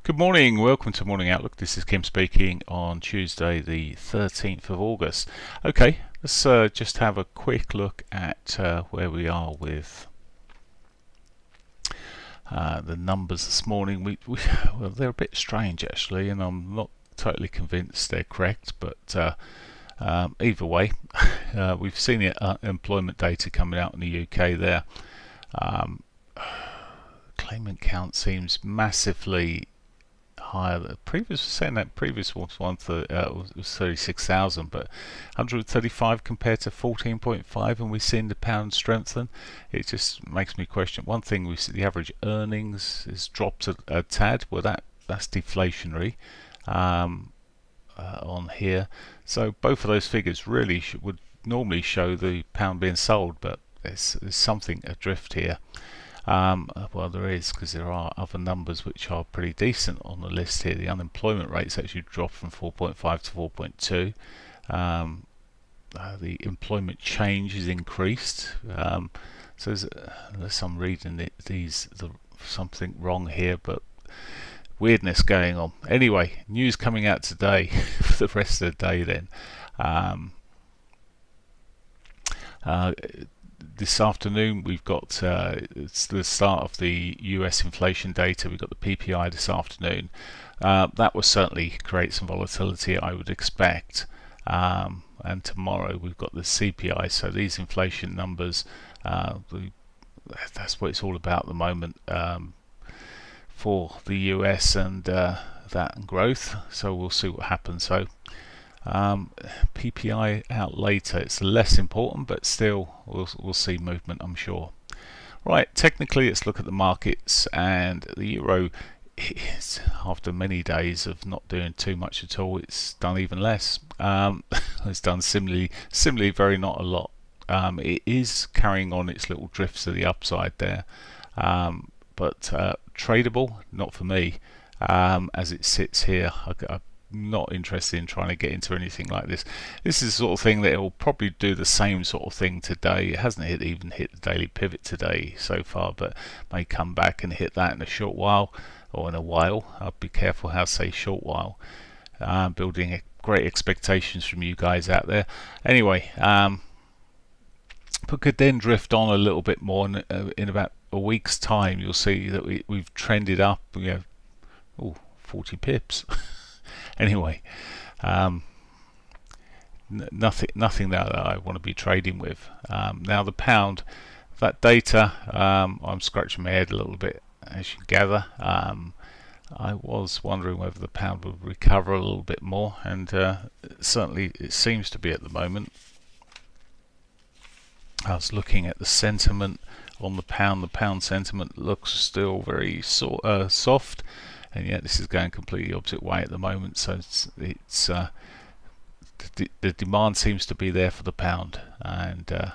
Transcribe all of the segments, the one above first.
Good morning, welcome to Morning Outlook. This is Kim speaking on Tuesday the 13th of August. Okay, let's just have a quick look at where we are with the numbers this morning. Well, they're a bit strange actually, and I'm not totally convinced they're correct, but either way, we've seen the employment data coming out in the UK there. Claimant count seems massively higher. The previous saying that previous one was 36,000, but 135 compared to 14.5, and we've seen the pound strengthen. It just makes me question one thing. We see the average earnings has dropped a tad. Well, that's deflationary on here. So both of those figures really would normally show the pound being sold, but there's something adrift here. Well, there is, because there are other numbers which are pretty decent on the list here. The unemployment rate's actually dropped from 4.5 to 4.2. The employment change is increased. So unless I'm reading something wrong here, but weirdness going on. Anyway, news coming out today for the rest of the day then. This afternoon we've got it's the start of the US inflation data. We've got the PPI this afternoon. That will certainly create some volatility, I would expect. And tomorrow we've got the CPI. So these inflation numbers, that's what it's all about at the moment for the US and that and growth. So we'll see what happens. So PPI out later. It's less important, but still we'll see movement, I'm sure. Right, technically let's look at the markets, and the euro is, after many days of not doing too much at all, it's done even less. It's done similarly very not a lot. It is carrying on its little drifts to the upside there, but tradable, not for me. As it sits here, I'm not interested in trying to get into anything like this. This is the sort of thing that it will probably do the same sort of thing today. It hasn't even hit the daily pivot today so far, but may come back and hit that in a short while, or in a while. I'll be careful how I say short while. Building great expectations from you guys out there. Anyway, but could then drift on a little bit more, and in about a week's time you'll see that we've trended up. 40 pips. Anyway, nothing that I want to be trading with. Now the pound, that data, I'm scratching my head a little bit, as you gather. I was wondering whether the pound would recover a little bit more, and certainly it seems to be at the moment. I was looking at the sentiment on the pound. The pound sentiment looks still very soft, and yet this is going completely opposite way at the moment. So it's the demand seems to be there for the pound, and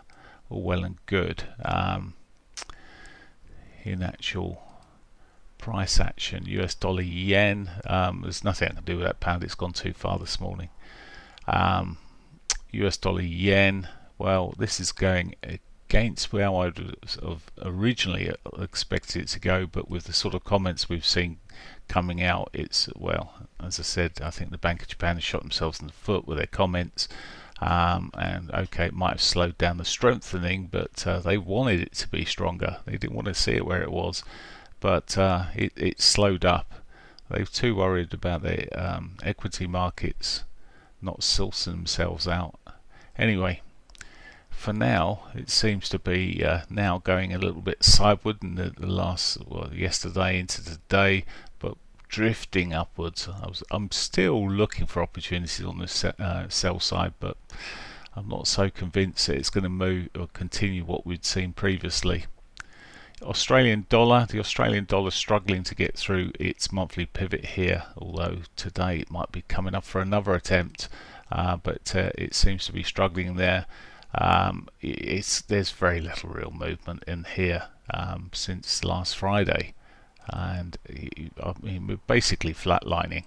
all well and good. In actual price action, US dollar yen, there's nothing I can do with that pound. It's gone too far this morning. US dollar yen, well, this is going against where I would have originally expected it to go, but with the sort of comments we've seen coming out, it's, well, as I said, I think the Bank of Japan has shot themselves in the foot with their comments, and okay, it might have slowed down the strengthening, but they wanted it to be stronger. They didn't want to see it where it was, but it slowed up. They're too worried about their equity markets not sorting themselves out. Anyway, for now, it seems to be now going a little bit sideward in the last, yesterday into today, but drifting upwards. I'm still looking for opportunities on the sell side, but I'm not so convinced that it's going to move or continue what we'd seen previously. Australian dollar, the Australian dollar struggling to get through its monthly pivot here, although today it might be coming up for another attempt, but it seems to be struggling there. There's very little real movement in here since last Friday, and I mean, we're basically flatlining.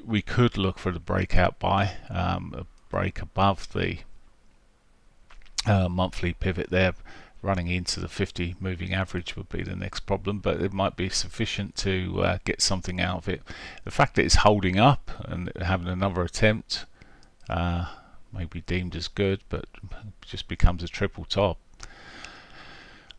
We could look for the breakout buy, a break above the monthly pivot there, running into the 50 moving average would be the next problem, but it might be sufficient to get something out of it. The fact that it's holding up and having another attempt may be deemed as good, but just becomes a triple top.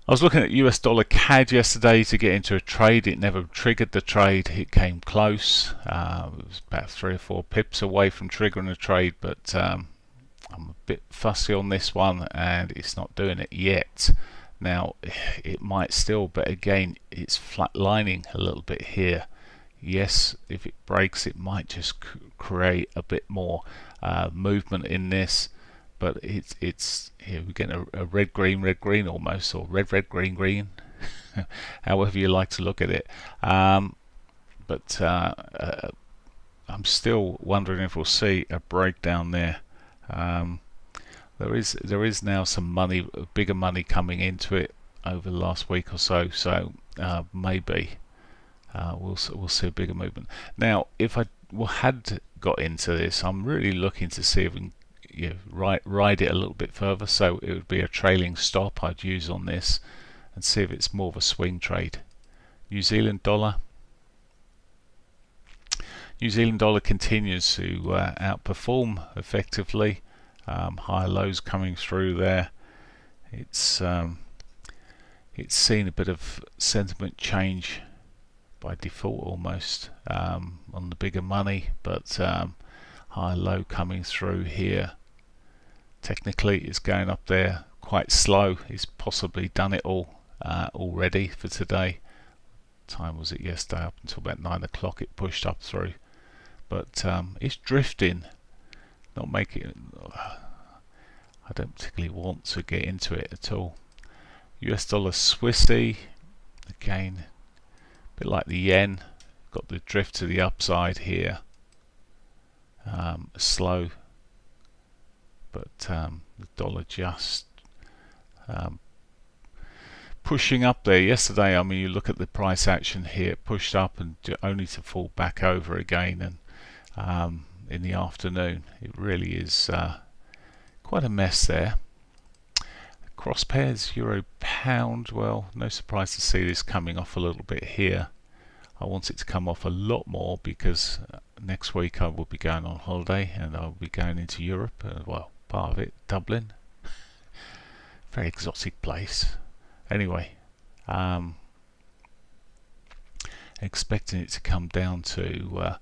I was looking at US dollar CAD yesterday to get into a trade. It never triggered the trade. It came close. It was about 3 or 4 pips away from triggering a trade, but I'm a bit fussy on this one and it's not doing it yet. Now it might still, but again it's flatlining a little bit here. Yes, if it breaks it might just create a bit more movement in this, but it's here we're getting a red green almost, or red green however you like to look at it. But I'm still wondering if we'll see a breakdown there. There is now some money, bigger money coming into it over the last week or so. So maybe we'll see a bigger movement. Now, if I had got into this, I'm really looking to see if we can ride it a little bit further. So it would be a trailing stop I'd use on this, and see if it's more of a swing trade. New Zealand dollar. New Zealand dollar continues to outperform effectively. Higher lows coming through there. It's seen a bit of sentiment change by default almost on the bigger money, but higher low coming through here. Technically it's going up there quite slow. It's possibly done it all already for today. Time was it yesterday? Up until about 9 o'clock it pushed up through, but it's drifting, not making. I don't particularly want to get into it at all. US dollar Swissy, again a bit like the yen, got the drift to the upside here. Slow, but the dollar just pushing up there. Yesterday, I mean, you look at the price action here, it pushed up and only to fall back over again, and in the afternoon it really is quite a mess there. Cross pairs, euro pound, well, no surprise to see this coming off a little bit here. I want it to come off a lot more because next week I will be going on holiday and I'll be going into Europe, well, part of it, Dublin. Very exotic place. Anyway, expecting it to come down to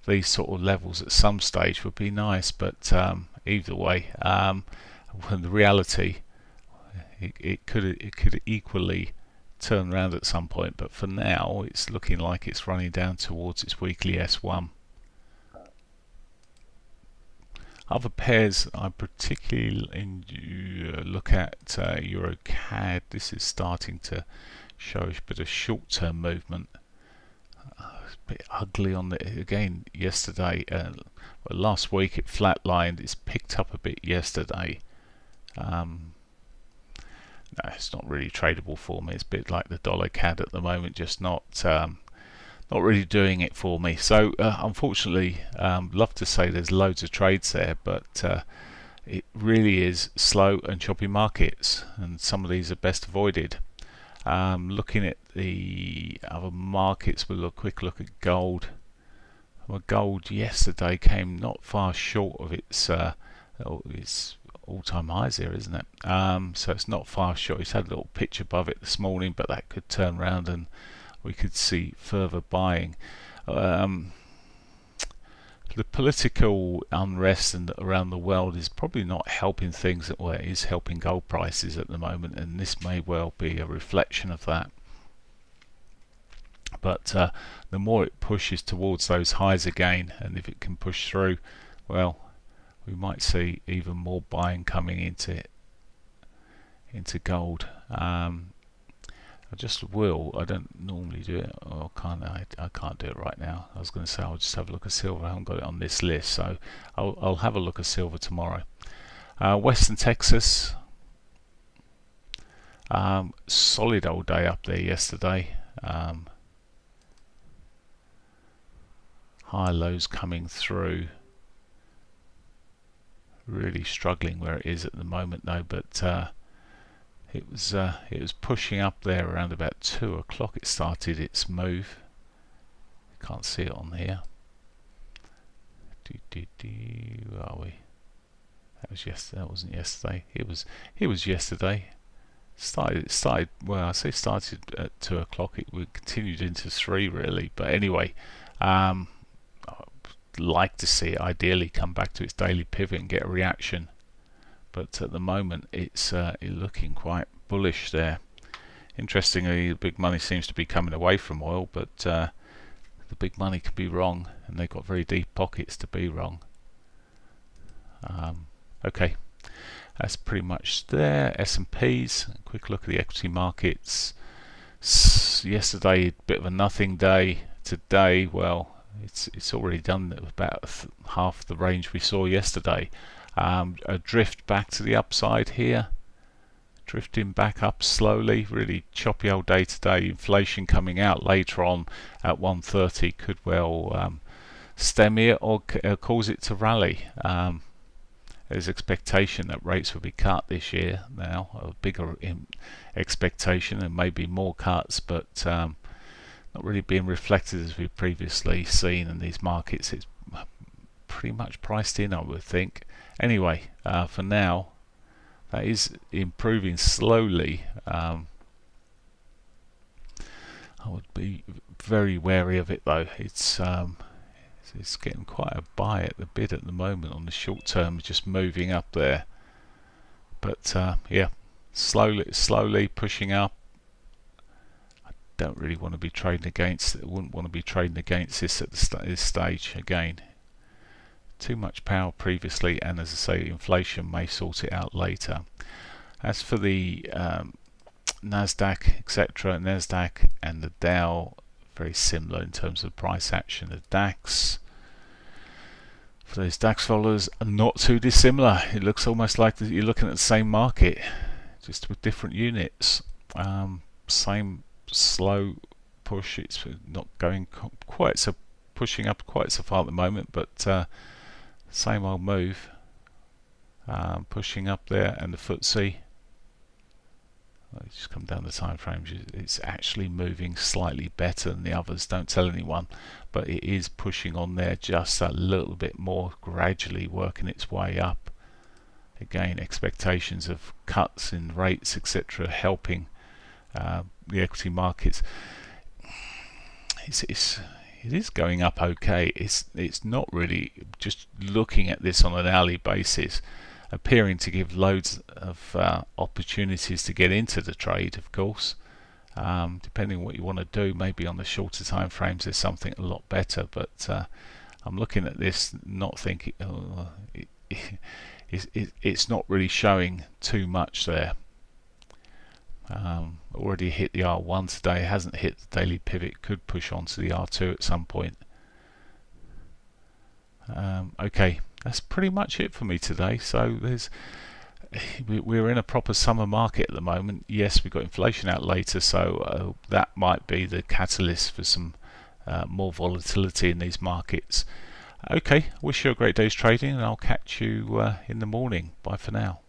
these sort of levels at some stage would be nice, but either way, when the reality, it could equally turn around at some point, but for now it's looking like it's running down towards its weekly S1. Other pairs I particularly look at Euro CAD. This is starting to show a bit of short-term movement. It's a bit ugly on the again yesterday. Well, last week it flatlined. It's picked up a bit yesterday. No, it's not really tradable for me. It's a bit like the dollar CAD at the moment, just not really doing it for me. So unfortunately, love to say there's loads of trades there, but it really is slow and choppy markets, and some of these are best avoided. Looking at the other markets, we'll have a quick look at gold. Well, gold yesterday came not far short of its all-time highs here, isn't it? So it's not far short. It's had a little pitch above it this morning, but that could turn around and we could see further buying. The political unrest around the world is probably not helping things. Well, it is helping gold prices at the moment, and this may well be a reflection of that. But the more it pushes towards those highs again, and if it can push through, well, we might see even more buying coming into gold. I just will. I don't normally do it, or can't I can't do it right now. I was going to say I'll just have a look at silver. I haven't got it on this list, so I'll have a look at silver tomorrow. Western Texas, solid old day up there yesterday. High lows coming through. Really struggling where it is at the moment though, but It was pushing up there around about 2 o'clock. It started its move. Can't see it on here. Where are we? That was yesterday. That wasn't yesterday. It was yesterday. Started. Well, I say started at 2 o'clock. It continued into 3 really. But anyway, I'd like to see it ideally come back to its daily pivot and get a reaction. But at the moment, it's looking quite bullish there. Interestingly, the big money seems to be coming away from oil, but the big money can be wrong, and they've got very deep pockets to be wrong. Okay, that's pretty much there. S&Ps. Quick look at the equity markets. Yesterday, a bit of a nothing day. Today, well, it's already done about half the range we saw yesterday. A drift back to the upside here, drifting back up slowly. Really choppy old day today. Inflation coming out later on at 1:30 could well stem it or cause it to rally. There's expectation that rates will be cut this year now, a bigger expectation, and maybe more cuts, but not really being reflected as we've previously seen in these markets. It's pretty much priced in, I would think. Anyway, for now, that is improving slowly. I would be very wary of it though. It's getting quite a buy at the bid at the moment on the short term, just moving up there. But yeah, slowly pushing up. I don't really want to be trading against it. I wouldn't want to be trading against this at this stage again. Too much power previously, and as I say, inflation may sort it out later. As for the Nasdaq, etc., Nasdaq and the Dow, very similar in terms of price action. The DAX, for those DAX followers, are not too dissimilar. It looks almost like you're looking at the same market, just with different units. Same slow push. It's not going quite so, pushing up quite so far at the moment, but same old move, pushing up there. And the FTSE, just come down the time frames, it's actually moving slightly better than the others. Don't tell anyone, but it is pushing on there just a little bit more, gradually working its way up. Again, expectations of cuts in rates, etc., helping the equity markets. It is going up okay. It's not really, just looking at this on an hourly basis, appearing to give loads of opportunities to get into the trade, of course. Depending on what you want to do, maybe on the shorter time frames there's something a lot better, but I'm looking at this not thinking it's not really showing too much there. Already hit the R1 today, hasn't hit the daily pivot, could push on to the R2 at some point. Okay, that's pretty much it for me today. So we're in a proper summer market at the moment. Yes, we've got inflation out later, so that might be the catalyst for some more volatility in these markets. Okay, wish you a great day's trading, and I'll catch you in the morning. Bye for now.